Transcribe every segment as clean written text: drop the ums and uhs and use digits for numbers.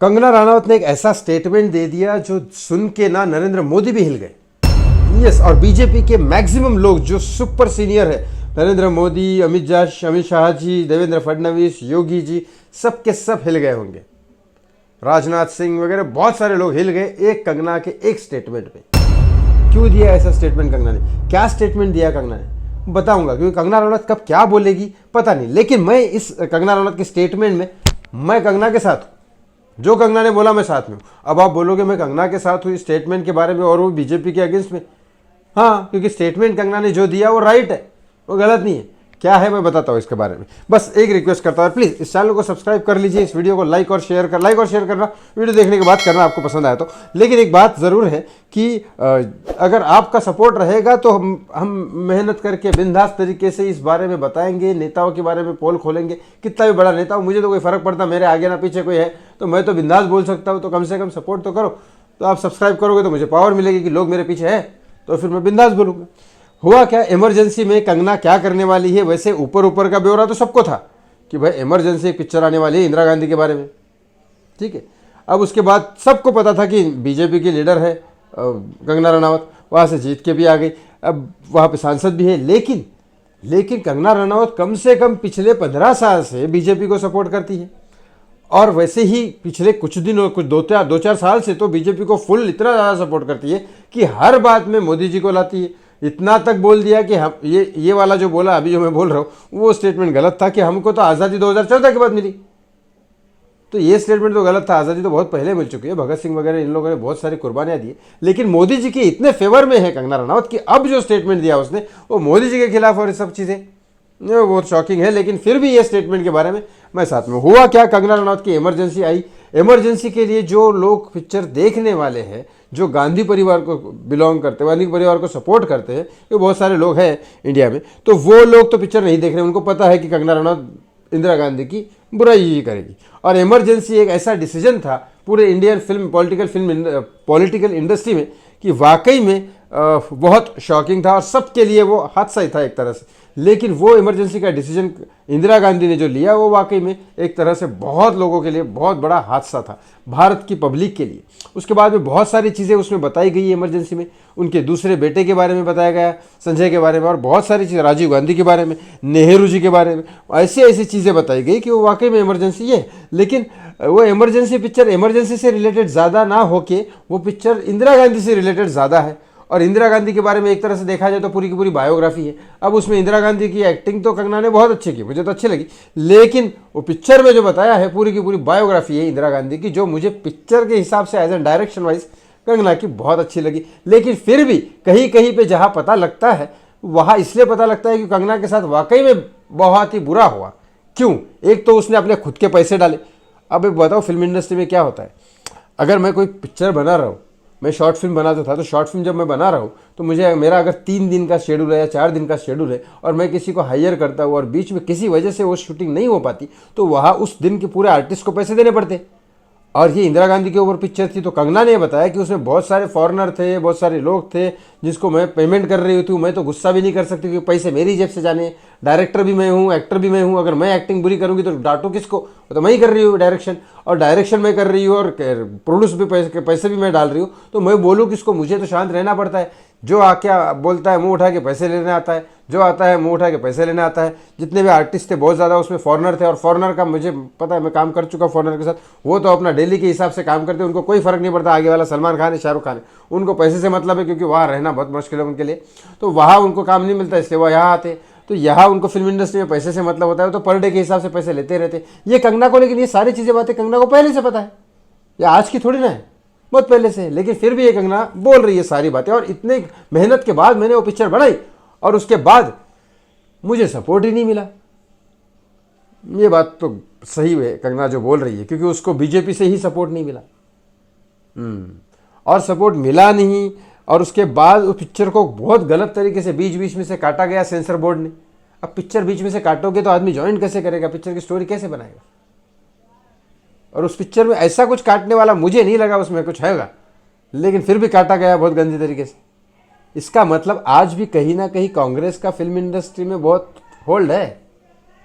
कंगना रनावत ने एक ऐसा स्टेटमेंट दे दिया जो सुन के ना नरेंद्र मोदी भी हिल गए। यस, और बीजेपी के मैक्सिमम लोग जो सुपर सीनियर है, नरेंद्र मोदी, अमित शाह जी, देवेंद्र फडणवीस, योगी जी, सब के सब हिल गए होंगे। राजनाथ सिंह वगैरह बहुत सारे लोग हिल गए एक कंगना के एक स्टेटमेंट पे। क्यों दिया ऐसा स्टेटमेंट कंगना ने? क्या स्टेटमेंट दिया कंगना ने बताऊंगा, क्योंकि कंगना रनावत कब क्या बोलेगी पता नहीं। लेकिन मैं इस कंगना रनावत के स्टेटमेंट में मैं कंगना के साथ हूं। जो कंगना ने बोला मैं साथ में हूं। अब आप बोलोगे मैं कंगना के साथ हूं इस स्टेटमेंट के बारे में और वो बीजेपी के अगेंस्ट में। हाँ, क्योंकि स्टेटमेंट कंगना ने जो दिया वो राइट है, वो गलत नहीं है। क्या है मैं बताता हूँ इसके बारे में। बस एक रिक्वेस्ट करता हूँ, प्लीज़ इस चैनल को सब्सक्राइब कर लीजिए, इस वीडियो को लाइक और शेयर करना, वीडियो देखने के बाद करना आपको पसंद आया तो। लेकिन एक बात ज़रूर है कि अगर आपका सपोर्ट रहेगा तो हम मेहनत करके बिंदास तरीके से इस बारे में बताएंगे, नेताओं के बारे में पोल खोलेंगे। कितना भी बड़ा नेता हो, मुझे तो कोई फ़र्क पड़ता, मेरे आगे ना पीछे कोई है तो मैं तो बिंदास बोल सकता हूँ। तो कम से कम सपोर्ट तो करो। तो आप सब्सक्राइब करोगे तो मुझे पावर मिलेगी कि लोग मेरे पीछे है, तो फिर मैं बिंदास बोलूँगा। हुआ क्या, इमरजेंसी में कंगना क्या करने वाली है? वैसे ऊपर का ब्यौरा तो सबको था कि भाई इमरजेंसी एक पिक्चर आने वाली है इंदिरा गांधी के बारे में, ठीक है। अब उसके बाद सबको पता था कि बीजेपी की लीडर है कंगना रनावत, वहाँ से जीत के भी आ गई, अब वहाँ पे सांसद भी है। लेकिन कंगना रनावत कम से कम पिछले 15 साल से बीजेपी को सपोर्ट करती है। और वैसे ही पिछले कुछ दिन, कुछ दो चार साल से तो बीजेपी को फुल इतना ज़्यादा सपोर्ट करती है कि हर बात में मोदी जी को लाती है। इतना तक बोल दिया कि हम ये वाला जो बोला अभी जो मैं बोल रहा हूँ वो स्टेटमेंट गलत था कि हमको तो आज़ादी 2014 के बाद मिली। तो ये स्टेटमेंट तो गलत था, आज़ादी तो बहुत पहले मिल चुकी है, भगत सिंह वगैरह इन लोगों ने बहुत सारी कुर्बानियाँ दी। लेकिन मोदी जी के इतने फेवर में है कंगना रनावत कि अब जो स्टेटमेंट दिया उसने वो मोदी जी के खिलाफ और ये सब चीज़ें बहुत शॉकिंग है। लेकिन फिर भी ये स्टेटमेंट के बारे में मैं साथ में। हुआ क्या, कंगना रनावत की इमरजेंसी आई। इमरजेंसी के लिए जो लोग पिक्चर देखने वाले हैं, जो गांधी परिवार को बिलोंग करते हैं, गांधी परिवार को सपोर्ट करते हैं, ये बहुत सारे लोग हैं इंडिया में, तो वो लोग तो पिक्चर नहीं देख रहे। उनको पता है कि कंगना रनावत इंदिरा गांधी की बुराई ही करेगी। और इमरजेंसी एक ऐसा डिसीजन था पूरे इंडियन पॉलिटिकल इंडस्ट्री में कि वाकई में बहुत शॉकिंग था और सबके लिए वो हादसा ही था एक तरह से। लेकिन वो इमरजेंसी का डिसीजन इंदिरा गांधी ने जो लिया वो वाकई में एक तरह से बहुत लोगों के लिए बहुत बड़ा हादसा था, भारत की पब्लिक के लिए। उसके बाद में बहुत सारी चीज़ें उसमें बताई गई इमरजेंसी में। उनके दूसरे बेटे के बारे में बताया गया, संजय के बारे में, और बहुत सारी चीज़ें, राजीव गांधी के बारे में, नेहरू जी के बारे में, ऐसी चीज़ें बताई गई कि वो वाकई में इमरजेंसी है। लेकिन वो इमरजेंसी पिक्चर इमरजेंसी से रिलेटेड ज़्यादा ना होके वो पिक्चर इंदिरा गांधी से रिलेटेड ज़्यादा है। और इंदिरा गांधी के बारे में एक तरह से देखा जाए तो पूरी की पूरी बायोग्राफी है। अब उसमें इंदिरा गांधी की एक्टिंग तो कंगना ने बहुत अच्छी की, मुझे तो अच्छी लगी। लेकिन वो पिक्चर में जो बताया है पूरी की पूरी बायोग्राफी है इंदिरा गांधी की, जो मुझे पिक्चर के हिसाब से as a direction wise Kangana की बहुत अच्छी लगी। लेकिन फिर भी कहीं कहीं पे जहाँ पता लगता है वहाँ इसलिए पता लगता है कि कंगना के साथ वाकई में बहुत ही बुरा हुआ। क्यों? एक तो उसने अपने खुद के पैसे डाले। अब एक बताओ, फिल्म इंडस्ट्री में क्या होता है, अगर मैं कोई पिक्चर बना रहा हूँ, मैं शॉर्ट फिल्म बनाता था, तो शॉर्ट फिल्म जब मैं बना रहा हूँ तो मेरा अगर 3 दिन का शेड्यूल है या 4 दिन का शेड्यूल है और मैं किसी को हायर करता हूँ और बीच में किसी वजह से वो शूटिंग नहीं हो पाती, तो वहाँ उस दिन के पूरे आर्टिस्ट को पैसे देने पड़ते। और ये इंदिरा गांधी के ऊपर पिक्चर थी, तो कंगना ने बताया कि उसमें बहुत सारे फॉरेनर थे, बहुत सारे लोग थे जिसको मैं पेमेंट कर रही थी। मैं तो गुस्सा भी नहीं कर सकती क्योंकि पैसे मेरी जेब से जाने, डायरेक्टर भी मैं हूँ, एक्टर भी मैं हूँ। अगर मैं एक्टिंग बुरी करूँगी तो डांटू किसको? तो मैं ही कर रही हूँ डायरेक्शन, और डायरेक्शन मैं कर रही हूँ और प्रोड्यूस भी पैसे भी मैं डाल रही हूँ, तो मैं बोलूँ किसको? मुझे तो शांत रहना पड़ता है। जो आके बोलता है मुंह उठा के पैसे लेने आता है, जो आता है मुंह उठा के पैसे लेने आता है। जितने भी आर्टिस्ट थे बहुत ज़्यादा उसमें फॉरेनर थे, और फॉरेनर का मुझे पता है, मैं काम कर चुका फॉरेनर के साथ। वो तो अपना डेली के हिसाब से काम करते हैं, उनको कोई फ़र्क नहीं पड़ता आगे वाला सलमान खान है शाहरुख खान है, उनको पैसे से मतलब है, क्योंकि वहाँ रहना बहुत मुश्किल है उनके लिए। तो वहाँ उनको काम नहीं मिलता, इसलिए वो यहाँ आते। तो यहाँ उनको फिल्म इंडस्ट्री में पैसे से मतलब होता है, तो पर डे के हिसाब से पैसे लेते रहते ये कंगना को। लेकिन ये सारी चीज़ें बातें कंगना को पहले से पता है, ये आज की थोड़ी ना है, बहुत पहले से। लेकिन फिर भी ये कंगना बोल रही है सारी बातें। और इतने मेहनत के बाद मैंने वो पिक्चर बनाई और उसके बाद मुझे सपोर्ट ही नहीं मिला। ये बात तो सही है कंगना जो बोल रही है, क्योंकि उसको बीजेपी से ही सपोर्ट नहीं मिला। और सपोर्ट मिला नहीं, और उसके बाद उस पिक्चर को बहुत गलत तरीके से बीच में से काटा गया सेंसर बोर्ड ने। अब पिक्चर बीच में से काटोगे तो आदमी ज्वाइन कैसे करेगा, पिक्चर की स्टोरी कैसे बनाएगा? और उस पिक्चर में ऐसा कुछ काटने वाला मुझे नहीं लगा उसमें कुछ हैगा, लेकिन फिर भी काटा गया बहुत गंदे तरीके से। इसका मतलब आज भी कहीं ना कहीं कांग्रेस का फिल्म इंडस्ट्री में बहुत होल्ड है,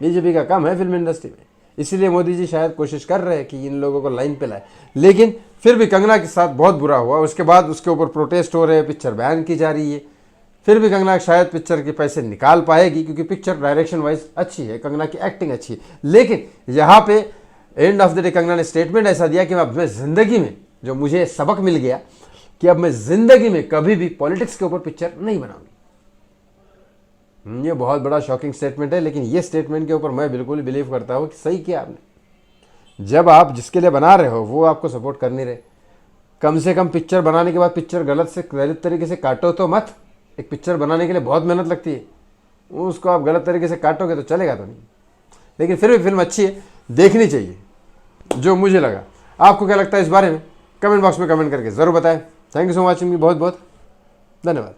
बीजेपी का कम है फिल्म इंडस्ट्री में। इसीलिए मोदी जी शायद कोशिश कर रहे हैं कि इन लोगों को लाइन पे लाए। लेकिन फिर भी कंगना के साथ बहुत बुरा हुआ, उसके बाद उसके ऊपर प्रोटेस्ट हो रहे हैं, पिक्चर बैन की जा रही है। फिर भी कंगना शायद पिक्चर के पैसे निकाल पाएगी, क्योंकि पिक्चर डायरेक्शन वाइज अच्छी है, कंगना की एक्टिंग अच्छी है। लेकिन यहाँ पे end of the day Kangana ने स्टेटमेंट ऐसा दिया कि अब मैं ज़िंदगी में, जो मुझे सबक मिल गया कि अब मैं ज़िंदगी में कभी भी पॉलिटिक्स के ऊपर पिक्चर नहीं बनाऊंगी। ये बहुत बड़ा शॉकिंग स्टेटमेंट है, लेकिन ये स्टेटमेंट के ऊपर मैं बिल्कुल बिलीव करता हूँ कि सही किया आपने। जब आप जिसके लिए बना रहे हो वो आपको सपोर्ट कर नहीं रहे, कम से कम पिक्चर बनाने के बाद पिक्चर गलत तरीके से काटो तो मत। एक पिक्चर बनाने के लिए बहुत मेहनत लगती है, उसको आप गलत तरीके से काटोगे तो चलेगा तो नहीं। लेकिन फिर भी फिल्म अच्छी है, देखनी चाहिए, जो मुझे लगा। आपको क्या लगता है इस बारे में? कमेंट बॉक्स में कमेंट करके ज़रूर बताएं। थैंक यू सो मच, बहुत बहुत धन्यवाद।